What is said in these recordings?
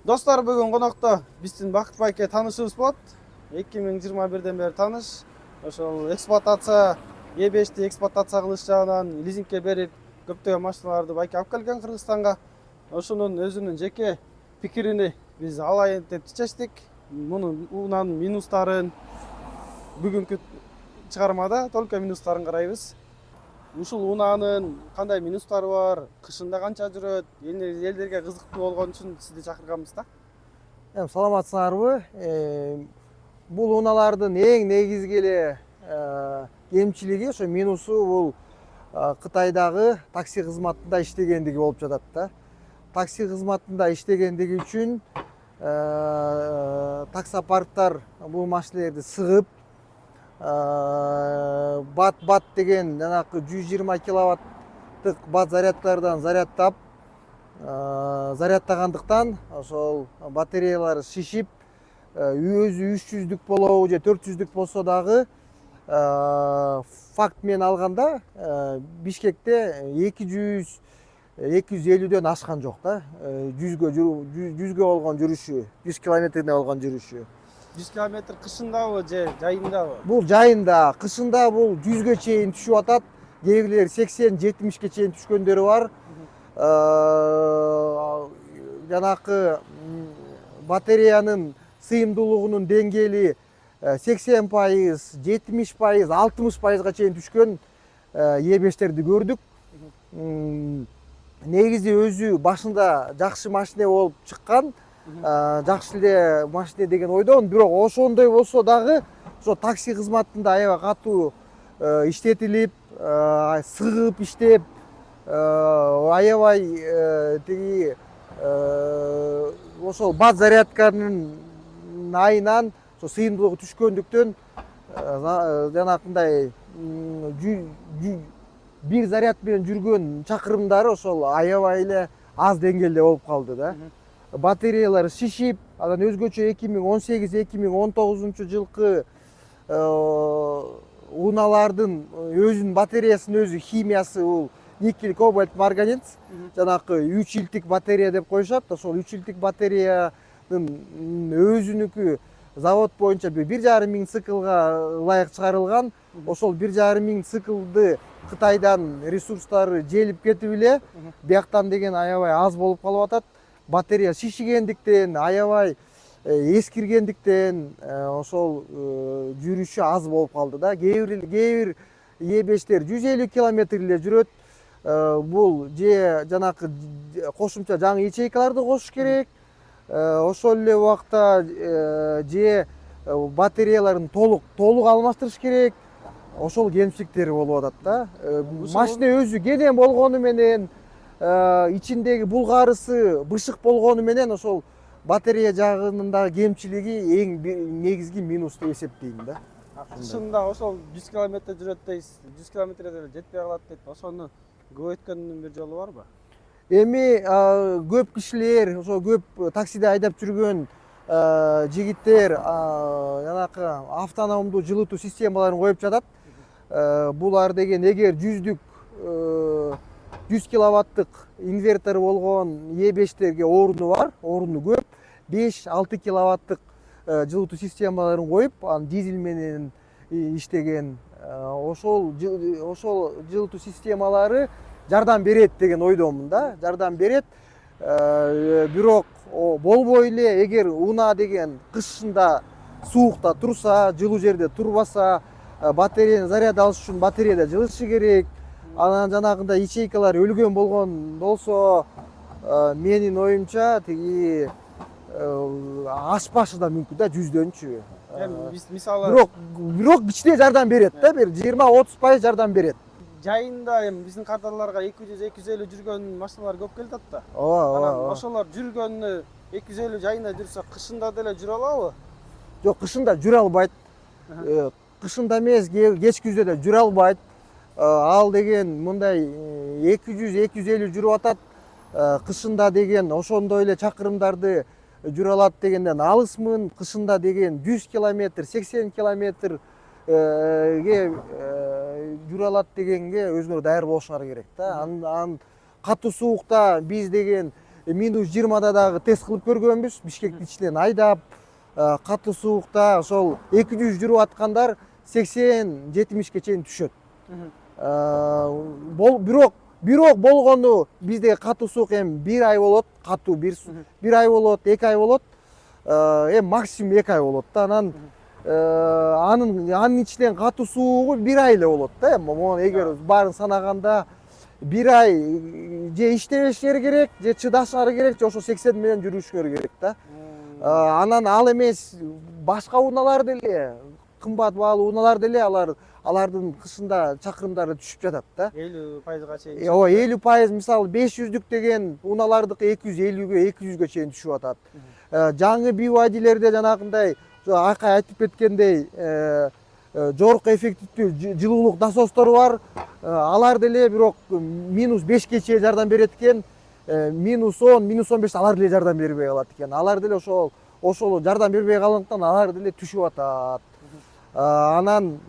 Достар, бүгін қонақта биздин Бакыт байке таанышыбыз болот. 2021ден бери тааныш. Ошол эксплуатация E5ти эксплуатация кылыш жагынан лизингке берип көптөгөн машиналарды байке алып келген Кыргызстанга. Ошонун өзүнүн жеке пикирини биз алайын деп чечтик. Мунун унаанын минустарын бүгүнкү чыгармада только минустарын карайбыз. Ушул унаанын кандай минустары бар, кышында канча жүрөт, элдерге кызыктуу болгон үчүн сизди чакырганбыз да. Саламатсыңарбы? Бул унаалардын эң негизги эле кемчилиги, ошо минусу бул Кытайдагы такси кызматында иштегендиги болуп жатат да. Такси кызматында иштегендиги үчүн таксопарктар бул машинелерди сыгып, бат деген жанакы 120 киловаттык бат зарядтардан зарядтап, зарядтагандыктан ошол батареялары шишип, өзү 300дүк болобу же 400дүк болсо дагы факт менен алганда Бишкекте 200-250дөн ашкан жок да. 100гө болгон жүрүшү, 100 километрден болгон жүрүшү. 100 километр кышындабы же жайындабы? Бул жайында, кышында бул 100гө чейин түшүп атат. Кээ бирлер 80-70ке чейин түшкөндөрү бар. Жанакы батареянын сыйымдуулугунун деңгээли 80%, 70%, 60%га чейин түшкөн E5терди көрдүк. Негизи өзү башында жакшы машина болуп чыккан, жакшы эле машина деген ойдон, бирок ошондой болсо дагы ошо такси кызматында аябай катуу иштетилип, сыгып иштеп, аябай тиги ошол бат зарядканын айынан ошо сыйымдуулугу түшкөндүктөн жанакындай бир заряд менен жүргөн чакырымдары ошол аябай эле аз деңгээлде болуп калды да. Батареялары шишип, анан өзгөчө 2018-2019 жылкы унаалардын өзүнүн батареясынын өзү химиясы бул никель, кобальт, марганец, жанакы 3 илтик батарея деп коюшат. Ошол 3 илтик батареянын өзүнүкү завод боюнча 1,5 миң циклга ылайык чыгарылган. Ошол 1,5 миң циклды Кытайдан ресурстары желип кетип эле, бияктан деген аябай аз болуп калып атат. Батарея шишигендиктен, аябай эскиргендиктен ошол жүрүшү аз болуп калды да. Кээ бир E5тер 150 километр эле жүрөт. Бул же жанакы кошумча жаңы ячейкаларды кошуш керек. Ошол эле убакта же батареяларын толук алмаштырыш керек. Ошол кемчиликтери болуп атат да. Машина өзү кенен болгону менен, ичиндеги булгарысы бышык болгону менен ошол батарея жагынындагы кемчилиги эң негизги минус деп эсептейм да. Кышында ошол 100 километр жүрөт дейсиз, 100 километрге деле жетпей калат дейт. Ошону көбөйткөндүн бир жолу барбы? Эми көп кишилер, ошо көп таксиде айдап жүргөн жигиттер жанакы автономдуу жылытуу системаларын коюп жатат. Булар деген эгер 100 киловаттык инвертору болгон E5терге оруну бар, оруну көп, 5-6 киловаттык жылытуу системаларын коюп, анан дизель менен иштеген ошол жылытуу системалары жардам берет деген ойдомун да. Жардам берет. Бирок болбой эле, эгер унаа деген кышында суукта турса, жылуу жерде турбаса, батареяны заряд алыш үчүн батареяда жылышы керек. Анан жанагындай ячейкалар өлгөн болгон болсо, менин оюмча тиги ашпашы да мүмкүн да 100дөнчү. Мисалы бирок кичине жардам берет да, бир 20-30% жардам берет. Жайында эми биздин кардарларга 200-250 жүргөн машиналар көп келип атат да. Ооба. Ошолор жүргөнү 250 жайында жүрсө, кышында деле жүрө алабы? Жок, кышында жүрө албайт. Кышында эмес, кеч күздө да жүрө албайт. Ал деген мындай 200-250 жүрүп атат. Кышында деген ошондой эле чакырымдарды жүрө алат дегенден алысмын. Кышында деген 100 километр, 80 километр жүрө алат дегенге өзүңөр даяр болушуңар керек да. Анан катуу суукта биз деген -20 дагы тест кылып көргөнбүз. Бишкектин ичинен айдап, катуу суукта ошол 200 жүрүп аткандар 80-70ке чейин түшөт. Бирок болгону бизде катуу суук эми 1 ай болот, катуу 1 ай болот, 2 ай болот. Эми максимум 2 ай болот да. Анан анын ичинен катуу суугу 1 ай эле болот да. Эми эгер баарын санаганда 1 ай же иштебешleri керек, же чыдашары керек, же ошо 80 менен жүрүшүңөр керек да. Анан ал эмес башка унаалар деле, кымбат баалуу унаалар деле алардын кышында чакырымдары түшүп жатат да. 50%га чейин. Ооба, 50%, мисалы 500дүк деген унаалардыкы 250-ге 200ге чейин түшүп атат. Жаңы BYD-лерде жанагындай Акай айтып кеткендей жогорку эффективдүү жылуулук насостору бар. Алар деле бирок -5ке чейин жардам берет экен. -10, -15 алар деле жардам бербей калат экен. Алар деле ошол жардам бербей калгандыктан алар деле түшүп атат. Анан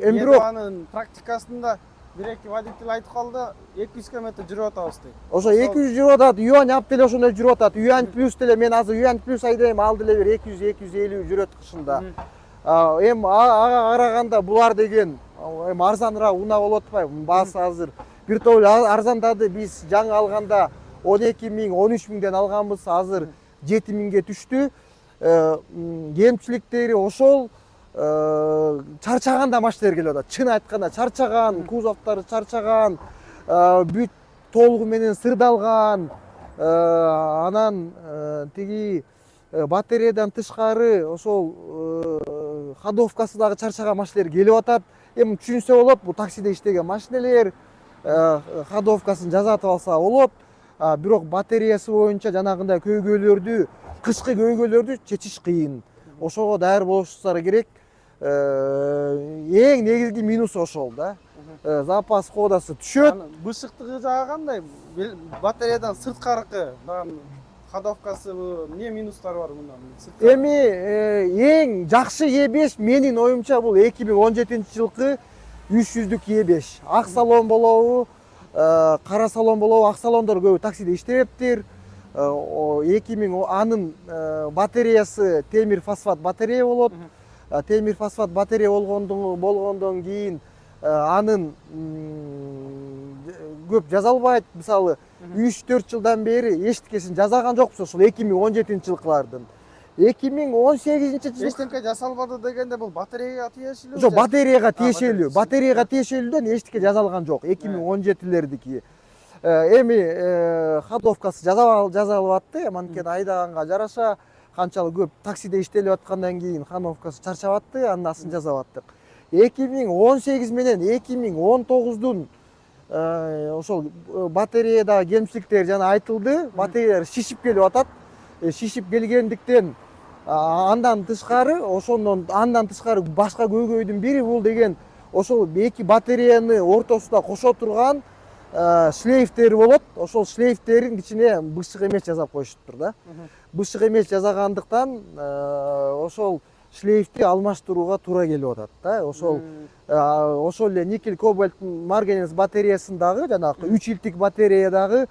эми бирок анын практикасында бир-эки водитель айтып калды, 200 км жүрүп атабыз дейт. Ошо 200 жүрүп атат, Юань ап деле ошондой жүрүп атат. Юань плюс деле мен азыр Юань плюс айдайм, ал деле бир 200-250 жүрөт кышында. Эми ага караганда булар деген эми арзаныраак унаа болуп атпайбы? Баасы азыр бир топ арзандады. Биз жаңы алганда 12 миң, 13 миңден алганбыз, азыр 7 миңге түштү. Кемчиликтери ошол, чарчаган да машиналар келип атат. Чын айтканда чарчаган, кузовдору чарчаган, бүт толугу менен сырдалган. Анан тиги батареядан тышкары ошол ходовкасы дагы чарчаган машиналар келип атат. Эми түшүнсө болот, бул таксиде иштеген машиналар, ходовкасын жазатып алса болот. Бирок батареясы боюнча жанагындай көйгөйлөрдү, кышкы көйгөйлөрдү чечиш кыйын. Ошого даяр болушсуздар керек. Эң негизги минусу ошол да. Запас кодасы түшөт. Бышыктыгы жагы кандай? Батареядан сырткаркы, ходовкасы эмне минустары бар мындан? Эми эң жакшы E5 менин оюмча бул 2017-жылкы 300дүк E5. Ак салон болобу, кара салон болобу, ак салондор көбү таксиде иштебептир. 2000 анын батареясы темир фосфат батарея болот. Темир фосфат батарея болгондон кийин анын көп жазалбайт. Мисалы 3-4 жылдан бери эчтекесин жасаган жокпуз ошол 2017-жылкылардын. 2018-жылы эчтеке жасалбады дегенде бул батареяга тиешелүү? Жок, батареяга тиешелүү. Батареяга тиешелүүдөн эчтеке жасалган жок. 2017-лердики. Эми ходовкасы жазалып атты. Анткени айдаганга жараша канчалык көп таксиде иштелип аткандан кийин ходовкасы чарчап атты, анын астын жасап аттык. 2018 менен 2019-дун ошол батареяда кемчиликтер жана айтылды. Батареялар шишип келип атат. Шишип келгендиктен андан тышкары башка көйгөйдүн бири бул деген ошол эки батареяны ортосуна кошо турган шлейфтери болот. Ошол шлейфтерин кичине бышык эмес жасап коюшуптур да. Бышык эмес жасагандыктан ошол шлейфти алмаштырууга туура келип атат да. Ошол эле никель кобальт марганец батареясындагы жанагы 3 илтик батареядагы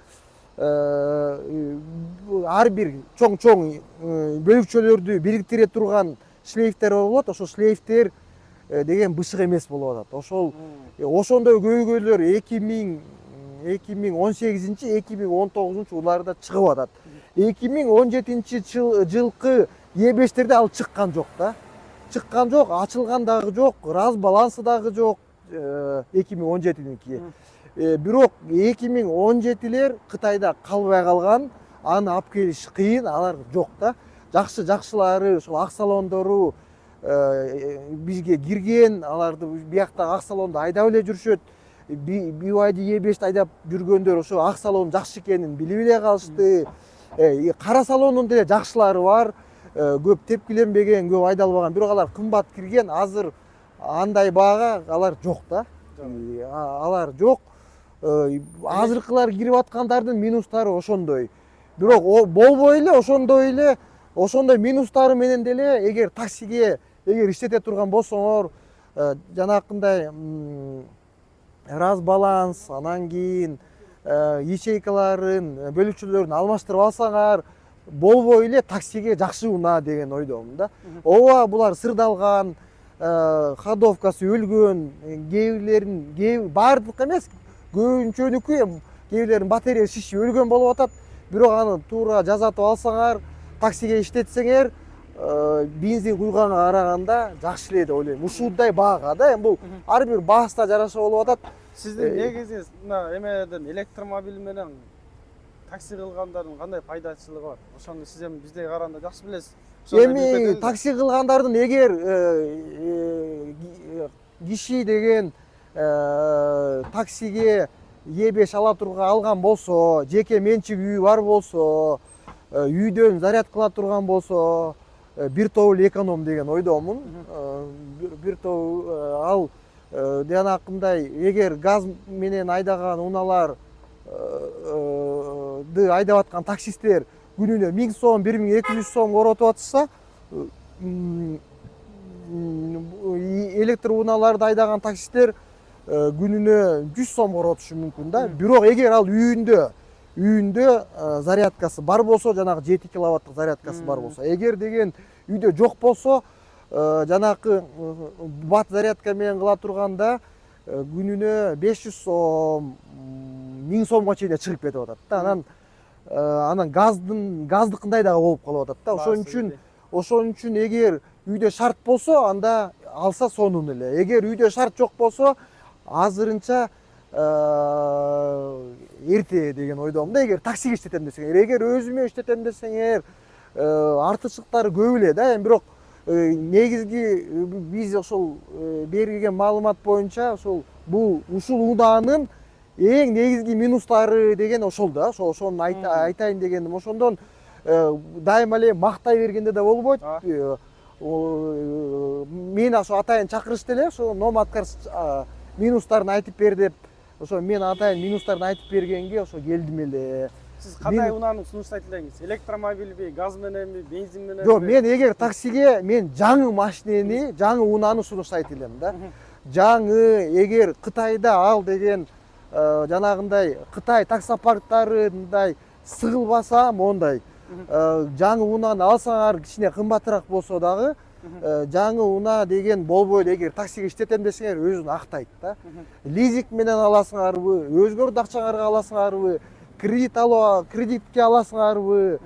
ар бир чоң бөлүкчөлөрдү бириктире турган шлейфтер болот. Ошол шлейфтер деген бышык эмес болуп атат. Ошондой көйгөйлөр 2018-2019 уларда чыгып атат. 2017-жылкы E5-терде ал чыккан жок да. Чыккан жок, ачылган дагы жок, раз балансы дагы жок 2017-ники. Бирок 2017-лер Кытайда калбай калган, аны алып келиш кыйын, алар жок да. Жакшылары, ошол ак салондору бизге кирген, аларды биякта ак салонду айдап эле жүрүшөт. BYD E5 айдап жүргөндөр ошо ак салон жакшы экенин билип эле калышты. Кара салондун деле жакшылары бар. Көп тепкиленбеген, көп айдалбаган, бирок алар кымбат кирген. Азыр андай баага алар жок да. Алар жок. Азыркылар кирип аткандардын минустары ошондой. Бирок болбой эле ошондой минустары менен деле эгер таксиге иштете турган болсоңор, жанакындай раз баланс, анан кийин ячейкаларын бөлүүчүлөрүн алмаштырып алсаңар болбой эле таксиге жакшы унаа деген ойдомун да. Ооба булар сырдалган, ходовкасы өлгөн, кээ бирлерин баардык эмес, көбүнчөнүкү кээ бирлеринин батарея шишип өлгөн болуп атат. Бирок аны туура жазатып алсаңар, таксиге иштетсеңер, бензин куйганга караганда жакшы эле деп ойлойм. Ушундай баага да, эми бул ар бир бааста жараша болуп атат. Сиздин негизиңиз мына эмеден электромобиль менен такси кылгандардын кандай пайдачылыгы бар? Ошону сиз эми биздей караганда жакшы билесиз. Эми такси кылгандардын эгер киши деген таксиге Е5 алган болсо, жеке менчик үйү бар болсо, үйдөн заряд кыла турган болсо, бир тобу эконом деген ойдомун. Бир тобу ал жанакындай эгер газ менен айдаган унааларды айдап аткан таксисттер күнүнө 1000 сом, 1200 сом коротуп атышса, электр унааларды айдаган таксисттер күнүнө 100 сом коротушу мүмкүн да. Бирок эгер ал үйүндө зарядкасы бар болсо, жанагы 7 киловаттык зарядкасы бар болсо, эгер деген үйдө жок болсо, жанакы бат зарядка менен кыла турганда күнүнө 500 сом, 1000 сомго чейин чыгып кетип атат да. Анан газдыкындай дагы болуп калып атат да. Ошон үчүн эгер үйдө шарт болсо, анда алса сонун эле. Эгер үйдө шарт жок болсо, азырынча эрте деген ойдомун да. Эгер таксиге иштетем десеңер, эгер өзүмө иштетем десеңер, артыкчылыктары көп эле да. Эми бирок негизги биз ошол берилген маалымат боюнча ушул унаанын эң негизги минустары деген ошол да. Ошону айтайын дегеним. Ошондон дайыма эле мактай бергенде да болбойт. Мен ошо атайын чакырышты эле, ошо Nomad Cars минустарын айтып бер деп. Ошо мен атайын минустарын айтып бергенге ошо келдим эле. Сиз кандай унааны сунуштайт элеңиз? Электромобильби, газ мененби, бензин мененби? Жок, мен эгер таксиге жаңы машинени, жаңы унааны сунуштайт элем да. Жаңы, эгер Кытайда ал деген жанагындай Кытай таксопарктарындай сыгылбаса, мондай жаңы унааны алсаңар кичине кымбатыраак болсо дагы, жаңы унаа деген болбой эле, эгер таксиге иштетем десеңер өзүн актайт да. Лизинг менен аласыңарбы, өзгөрдү акчаңарга аласыңарбы, кредитке аласыңарбы,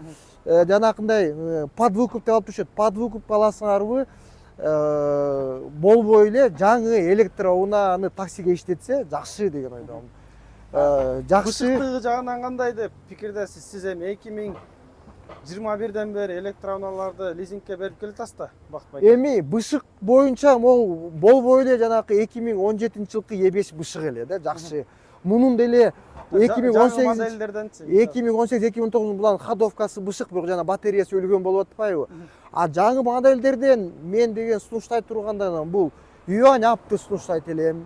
жанакындай подвыкуп деп алып түшөт, подвыкупка аласыңарбы, болбой эле жаңы электроунааны таксиге иштетсе жакшы деген ойдомун. Жакшы. Бышыктыгы жагынан кандай деп пикирдесиз? Сиз эми 2021ден бери электроунааларды лизингке берип келатасыз да, Бактыбай? Эми бышык боюнча могу болбой эле жанакы 2017-жылкы E5 бышык эле да, жакшы. Мунун деле 2018-2019 булан ходовкасы бышык, бирок жана батареясы өлгөн болуп атпайбы? А жаңы модельдерден мен деген сунуштай тургандан бул Yuan Up'ты сунуштайт элем.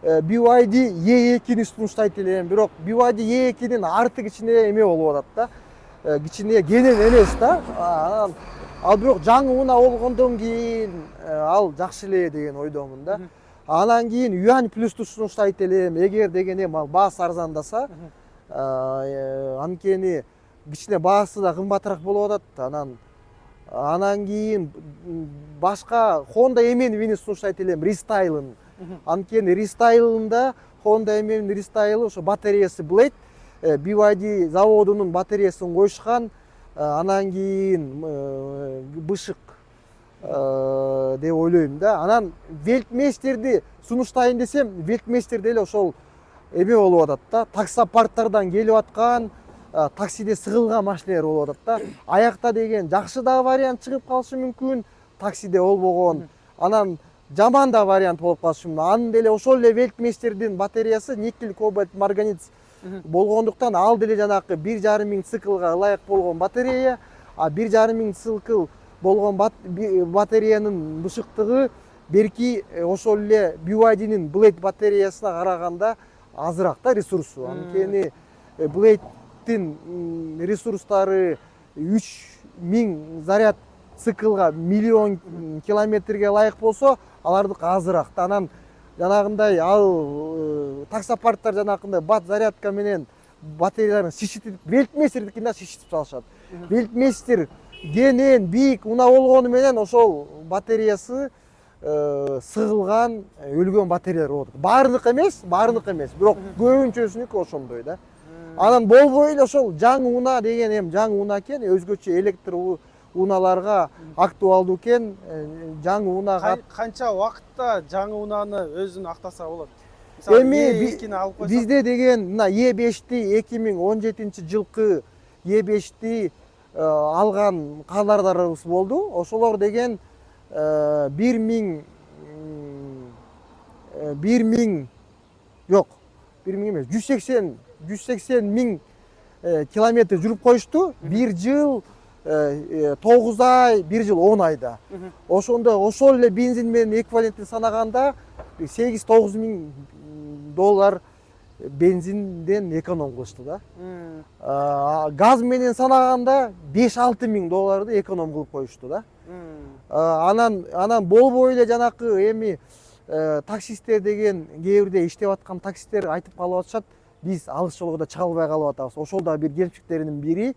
BYD E2-ни сунуштайт элем, бирок BYD E2-нин арты кичине эме болуп атат да. Кичине кенен эмес да. Ал бирок жаңы унаа болгондон кийин ал жакшы эле деген ойдомун да. Анан кийин Yuan Plus'ту сунуштайт элем. Эгер дегене баасы арзандаса, анткени кичине баасы да кымбатыраак болуп атат. Анан кийин башка Honda эмени сунуштайт элем, Restyl'ын. Анткени Restyl'ында Honda эмени Restyle ошо батареясы Blade, BYD заводунун батареясын коюшкан. Анан кийин бышык деп ойлойм да. Анан Weltmeisterди сунуштайын десем, Weltmeister деле ошол эме болуп атат да. Таксопарктардан келип аткан, таксиде сыгылган машиналар болуп атат да. Аякта деген жакшы да вариант чыгып калышы мүмкүн, таксиде болбогон. Анан жаман да вариант болуп калышы мүмкүн. Анын деле ошол эле Weltmeisterдин батареясы никель, кобальт, марганец болгондуктан ал деле жанакы 1,5 миң циклга ылайык болгон батарея, а 1,5 миң цикл болгон батареянын бышыктыгы берки ошол эле BYD'нин Blade батареясына караганда азыраак да ресурсу. Анткени Blade'дин ресурстары 3000 заряд циклга 1 000 000 километрге ылайык болсо, алардык азыраак. Анан жанагындай ал таксопарктар жанагындай бат зарядка менен батареяларын шишитип велтмейстердикин да шишитип салышат. Велтмейстер кенен бийик унаа болгону менен ошол батареясы сыгылган өлгөн батареялар болот. Баарынык эмес, бирок көбүнчөсүнүкү ошондой да. Анан болбой эле ошол жаңы унаа деген эми жаңы унаа экен, өзгөчө электр унааларга актуалдуу экен. Жаңы унаа канча убакытта жаңы унааны өзүн актаса болот? Эми бизде деген мына E5ти 2017-жылкы E5ти алган кардарларыбыз болду. Ошолор деген 1000 жок, 1000 эмес, 180 миң километр жүрүп коюшту. 1 жыл 9 ай, 1 жыл 10 айда. Ошондо ошол эле бензин менен эквивалентин санаганда 8-9 миң доллар бензинден эконом кылышты да. Газ менен санаганда 5-6 миң долларды эконом кылып коюшту да. Анан болбой эле жанакы эми таксисттер деген кээ бирде иштеп аткан таксисттер айтып калып атышат, биз алыс жолго да чыга албай калып атабыз. Ошол да бир кемчиликтеринин бири.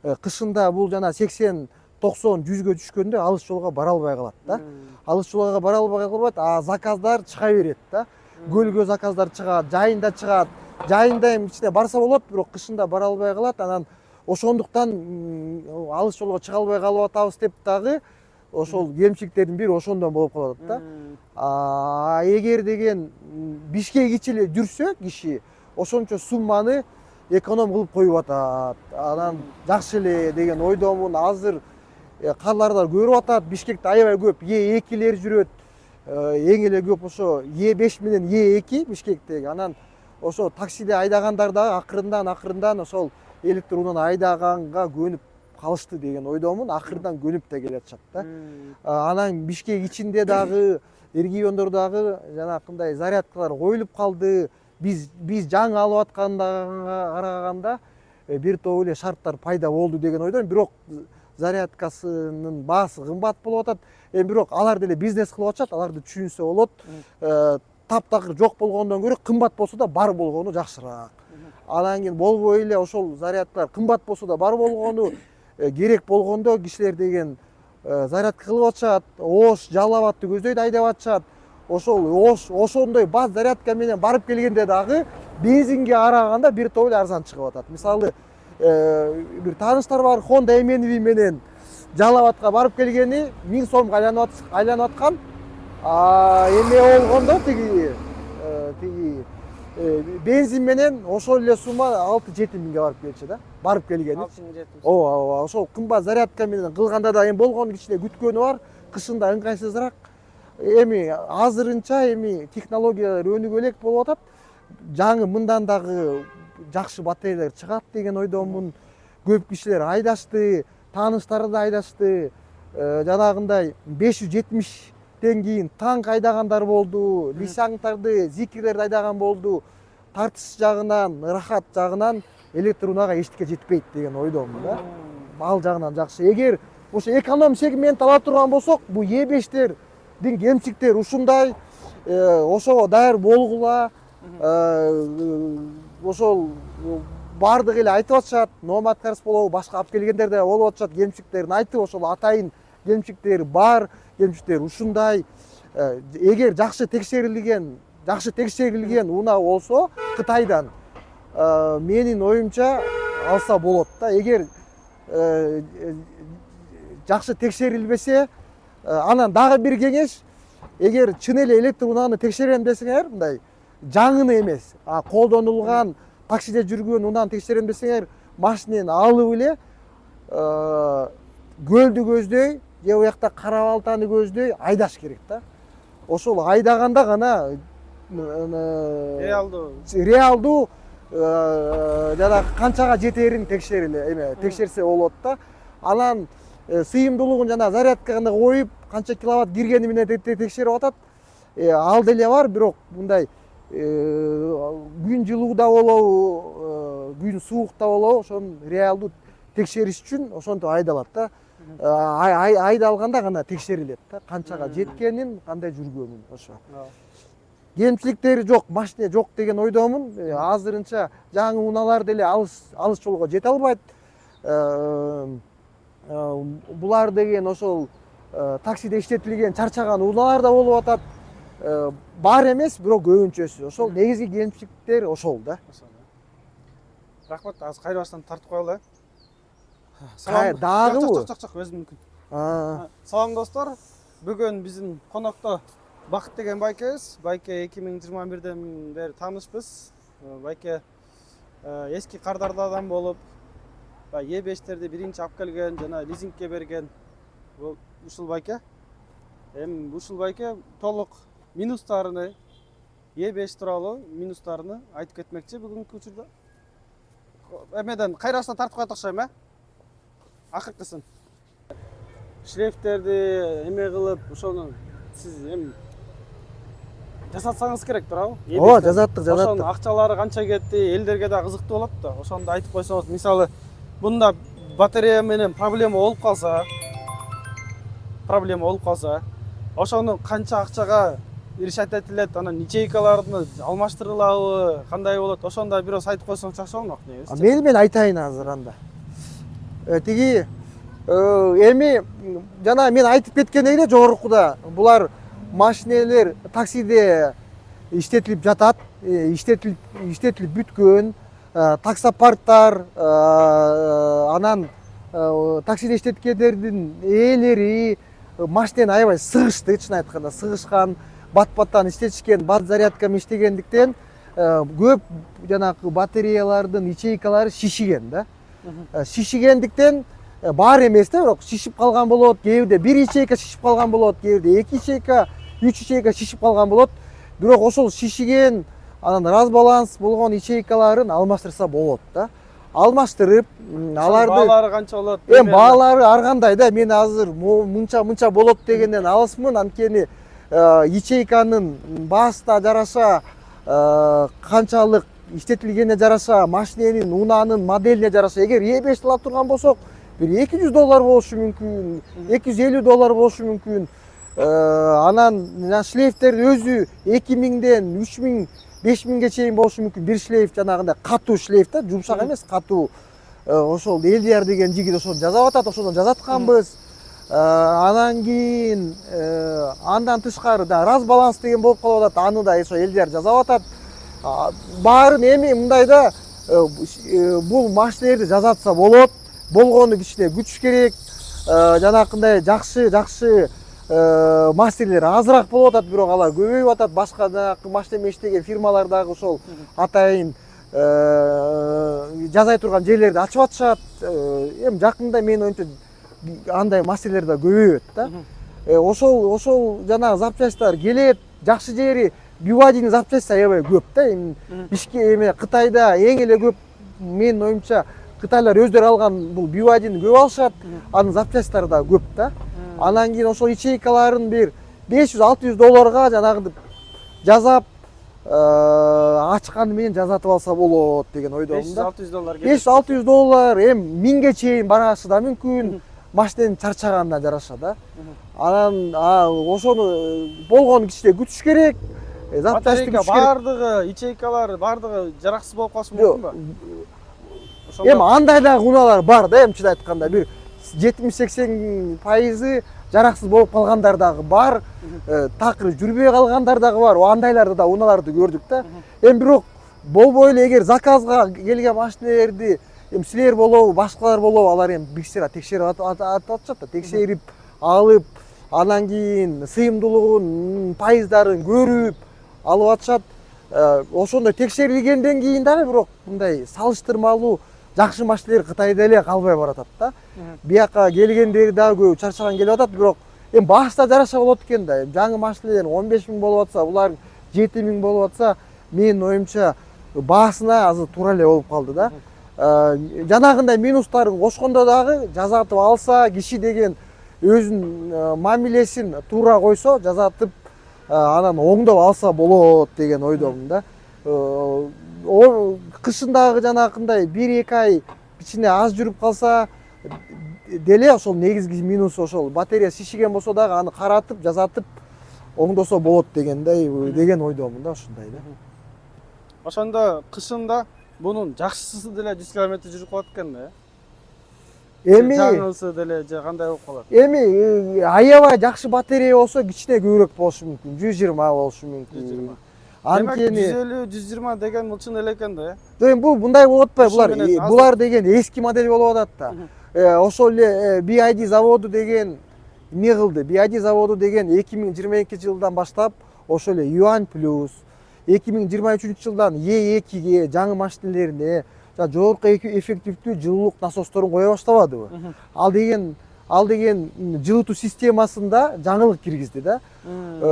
Кышында бул жана 80-90-100 100гө түшкөндө алыс жолго бара албай калат да. Алыс жолго бара албай калбайт, а заказдар чыга берет да. Көлгө заказдар чыгат, жайында чыгат. Жайында эми ичине барса болот, бирок кышында бара албай калат. Анан ошондуктан алыс жолго чыга албай калып атабыз деп дагы ошол кемчиликтердин бири ошондон болуп калат да. Эгер деген Бишкек эле жүрсө киши ошончо сумманы эконом кылып коюп атат. Анан жакшы эле деген ойдомун. Азыр карлардар көрүп атат, Бишкекте аябай көп E2лер жүрөт. Эң эле көп ошо E5 менен E2 Бишкектеги. Анан ошо таксиде айдагандар да акырындан ошол электр унааны айдаганга көнүп калышты деген ойдомун. Акырдан көнүп да келатышат да. Анан Бишкек ичинде дагы региондордогу жанакындай зарядкалар коюлуп калды. Биз жаңы алып атканга караганда бир топ эле шарттар пайда болду деген ойдомун. Бирок зарядкасынын баасы кымбат болуп атат. Бирок алар деле бизнес кылып атышат, аларды түшүнсө болот. Таптакыр жок болгондон көрө кымбат болсо да бар болгону жакшыраак. Анан кийин болбой эле ошол зарядкалар кымбат болсо да бар болгону керек болгондо кишилер деген зарядка кылып атышат. Ош, Жалал Абадты көздөйт айдап атышат. Ошол ошондой баз зарядка менен барып келгенде дагы бензинге караганда бир топ эле арзан чыгып атат. Мисалы бир тааныштар бар, Honda MNV менен Жалал Абадка барып келгени 1000 сомго айланып аткан. Эме болгондо тиги бензин менен ошол эле сумма 6-7 миңге барып келчү да. Барып келгени. 6-7 миң. Ооба, ошол кымбат зарядка менен кылганда да эми болгон кичине күткөнү бар. Кышында ыңгайсызыраак. Эми азырынча эми технологиялар өнүгө элек болуп атат. Жаңы мындан дагы жакшы батареялар чыгат деген ойдомун. Көп кишилер айдашты, тааныштары да айдашты. Жанагындай 570тен кийин танк айдагандар болду, Лисянгтарды, Зикирлерди айдаган болду. Тартыш жагынан, ырахат жагынан электр унаага эчтеке жетпейт деген ойдомун да. Ал жагынан жакшы. Эгер ошо эконом сегмент ала турган болсок, бул E5тердин кемчиликтери ушундай, ошого даяр болгула. Ошол бардыгы эле айтып атышат, Номад Карс болобу, башка алып келгендер да болуп атышат, кемчиликтерин айтып, ошол атайын кемчиликтери бар, кемчиликтери ушундай. Эгер жакшы текшерилген унаа болсо Кытайдан, менин оюмча алса болот да. Эгер жакшы текшерилбесе, анан дагы бир кеңеш, эгер чын эле электр унааны текшерем десеңер, мындай жаңыны эмес, колдонулган таксиде жүргөн унааны текшерем десеңер, машинени алып эле көлдү көздөй, же буякта Кара Балтаны көздөй айдаш керек да. Ошол айдаганда гана реалдуу жана канчага жетерин текшерсе болот да. Анан сыйымдуулугун жана зарядканы коюп, канча киловатт киргени менен текшерип атат. Ал деле бар, бирок мындай күн жылууда болобу, күн суукта болобу, ошону реалдуу текшериш үчүн ошентип айдалат да. Айдалганда гана текшерилет да, канчага жеткенин, кандай жүргөнүн ошо. кемчиликтери жок, машина жок деген ойдомун. Азырынча жаңы унаалар деле алыс жолго жете албайт. Булар деген ошол таксиде иштетилген чарчаган унаалар да болуп атат. Бар эмес, бирок көбүнчөсү. Ошол негизги кемчиликтер ошол да. Рахмат, азыр кайрыбастан тартып коелу. Дагыбы? Жок, өзүм мүмкүн. Салам достор. Бүгүн биздин конокто Бакыт деген байкебиз. Байке 2021ден бери таанышпыз. Байке эски кардардардан болуп, E5-терди биринчи алып келген жана лизингке берген ушул байке. Эми ушул байке толук минустарыны, E5 тууралуу минустарыны айтып кетмекчи бүгүнкү учурда. Эмеден кайрасына тартып коет окшойм, акыркысын. Шлейфтерди эме кылып, ошону сиз эми жасатсаңыз керек, туурабы? Ооба, жасаттык. Ошонун акчалары канча кетти, элдерге да кызыктуу болот да. Ошону да айтып койсоңуз, мисалы, бунда батарея менен проблема болуп калса, ошону канча акчага решать этилет, анан ячейкаларды алмаштырылабы, кандай болот, ошону да бирөөс айтып койсоң жакшы болмок негизи. Мен айтайын азыр анда. Тиги эми жана мен айтып кеткендей эле жогорукуда, булар машинелер таксиде иштетилип жатат, иштетилип бүткөн, таксопарктар, анан таксиде иштеткендердин ээлери машинени аябай сыгышты, чын айтканда сыгышкан, бат-баттан иштетишкен, бат зарядкамен иштегендиктен көп жанагы батареялардын ячейкалары шишиген да. Шишигендиктен бар эмес да, бирок шишип калган болот, кээ бирде бир ячейка шишип калган болот, кээ бирде эки ячейка, үч ячейка шишип калган болот. Бирок ошол шишиген, анан разбаланс болгон ячейкаларын алмаштырса болот да. Алмаштырып, аларды баалары канча болот? Баалары ар кандай да. Мен азыр мынча болот дегенден алысмын, анткени ячейканын баасына жараша, канчалык иштетилгенине жараша, машиненин унаанын моделине жараша, эгер E5 алып турган болсок, бир $200 болушу мүмкүн, $250 болушу мүмкүн. Анан шлейфтердин өзү 2000ден 3000, 5000ге чейин болушу мүмкүн. Бир шлейф жанагындай катуу шлейф да, жумшак эмес, катуу. Ошол Элдияр деген жигит ошону жасап атат, ошондон жасатканбыз. Анан кийин андан тышкары да разбаланс деген болуп калып атат, аны да ошо Элдияр жасап атат. Баарын эми мындай да, бул машинелерди жасатса болот, болгону кичине күч керек, жанакындай жакшы мастерлер азыраак болуп атат, бирок алар көбөйүп атат. Башка жанакы машина иштеген фирмалар дагы ошол атайын жасай турган жерлерди ачып атышат. Эми жакында менин оюмча андай мастерлер да көбөйөт да. Ошол жанагы запчастьтар келет. Жакшы жери BYD-nin запчасти аябай көп да. Эми Кытайда эң эле көп, менин оюмча, кытайлар өздөрү алган бул BYD-nin көп алышат. Анын запчастьтары да көп да. Анан кийин ошол ячейкаларын бир $500-600 жанагынды жасап, ачканы менен жасатып алса болот деген ойдомун да. $500-600 $500-600 эми 1000ге чейин барашы да мүмкүн, машиненин чарчаганына жараша да. Анан ошону болгону кичине күтүш керек. Батарейка бардыгы, ячейкалар бардыгы жараксыз болуп калышы мүмкүнбү? Эми андай дагы унаалар бар да, эми чын айтканда бир 70-80% жараксыз болуп калгандар дагы бар, такыр жүрбөй калгандар дагы бар. Андайларды да унааларды көрдүк да. Эми бирок болбой эле эгер заказга келген машинелерди эми силер болобу, башкалар болобу, алар эми биксера текшерип атышат да, текшерип алып, анан кийин сыйымдуулугун, пайыздарын көрүп алып атышат. Ошондой текшерилгенден кийин дагы бирок мындай салыштырмалуу жакшы машинелер Кытайда эле калбай баратат да. Бияка келгендери дагы көп чарчаган келип атат, бирок эми башта жараша болот экен да. Жаңы машинелер 15.000 болуп атса, булар 7.000 болуп атса, менин оюмча баасына азыр туура эле болуп калды да. Жанагындай минустарын кошкондо дагы жасатып алса, киши деген өзүнүн мамилесин туура койсо, жасатып анан оңдоп алса болот деген ойдомун да. Кышындагы жанакындай 1-2 ай кичине аз жүрүп калса деле ошол негизги минусу ошол батарея шишиген болсо дагы аны каратып, жасатып оңдосо болот дегендей деген ойдомун да, ушундай да. Ошондо кышында бунун жакшысы деле 100 км жүрүп калат экен да. Эми жаңысы деле же кандай болуп калат? аябай жакшы батарея болсо кичине көбүрөөк болушу мүмкүн. 120 болушу мүмкүн. 120. Анткени 150, 120 деген бул чын эле экен да. бул мындай болуп атпайбы? Ушуну менен азыр- Булар деген эски модель болуп атат да. Ошол эле BID заводу деген эмне кылды? BID заводу деген 2022-жылдан баштап ошол эле Yuan Plus 2023 жылдан E2ге жаңы машинелерине жогорку эффективдүү жылуулук насосторун кое баштабадыбы? Ал деген жылытуу системасында жаңылык киргизди да.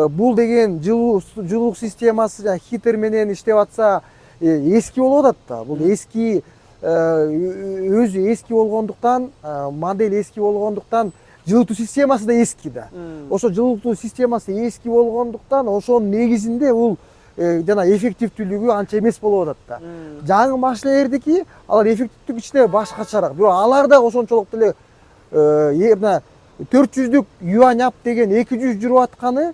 Бул деген жылуулук системасы хитер менен иштеп атса эски болуп атат да. Бул эски өзү эски болгондуктан, модель эски болгондуктан жылытуу системасы да эски да. Ошо жылытуу системасы эски болгондуктан ошонун негизинде бул жана эффективдүүлүгү анча эмес болуп атат да. Жаңы машинелердики алар эффективдүүлүгү кичине башкачараак. Бирок алар да ошончолук деле мына 400 юань деген 200 жүрүп атканы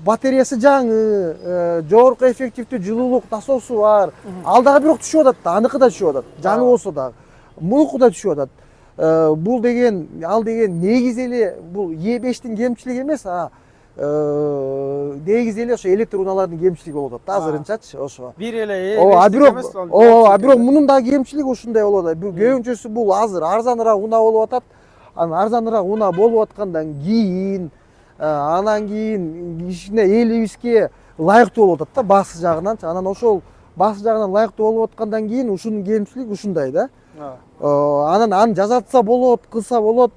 батареясы жаңы, жогорку эффективдүү жылуулук насосу бар. Ал дагы бирок түшүп атат да, аныкы да түшүп атат. Жаңы болсо дагы. Мунуку да түшүп атат. Бул деген ал деген негизи эле бул E5тин кемчилиги эмес, негизи эле ошо электр унаалардын кемчилиги болуп атат азырынчачы ошо. Бир эле бирок мунун дагы кемчилиги ушундай болуп атат. Көбүнчөсү бул азыр арзаныраак унаа болуп атат. Анан арзаныраак унаа болуп аткандан кийин анан кийин кичине элибизге ылайыктуу болуп атат да баасы жагынан. Анан ошол баасы жагынан ылайыктуу болуп аткандан кийин ушунун кемчилиги ушундай да. Анан аны жазатса болот, кылса болот.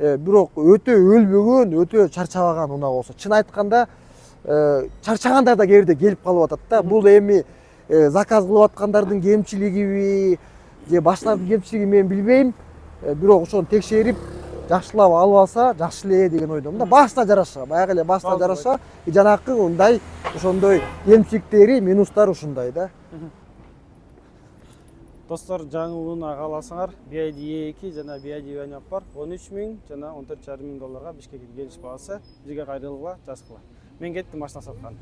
Бирок өтө өлбөгөн, өтө чарчабаган унаа болсо. Чын айтканда чарчагандар да кээде келип калып атат да. Бул эми заказ кылып аткандардын кемчилигиби же башкалардын кемчилиги мен билбейм. Бирок ошону текшерип жакшылап алып алса жакшы эле деген ойдомун да. Баасына жараша, баягы эле баасына жараша жанакы мындай ошондой кемчиликтери, минустары ушундай да. Достор, жаңы унаа кааласаңар, BID E2 жана BID Yuan бар. 13 000 жана 14,5 мың долларга Бишкекке келиш баасы. Бизге кайрылгыла, жазгыла. Мен кеттим машина саткан.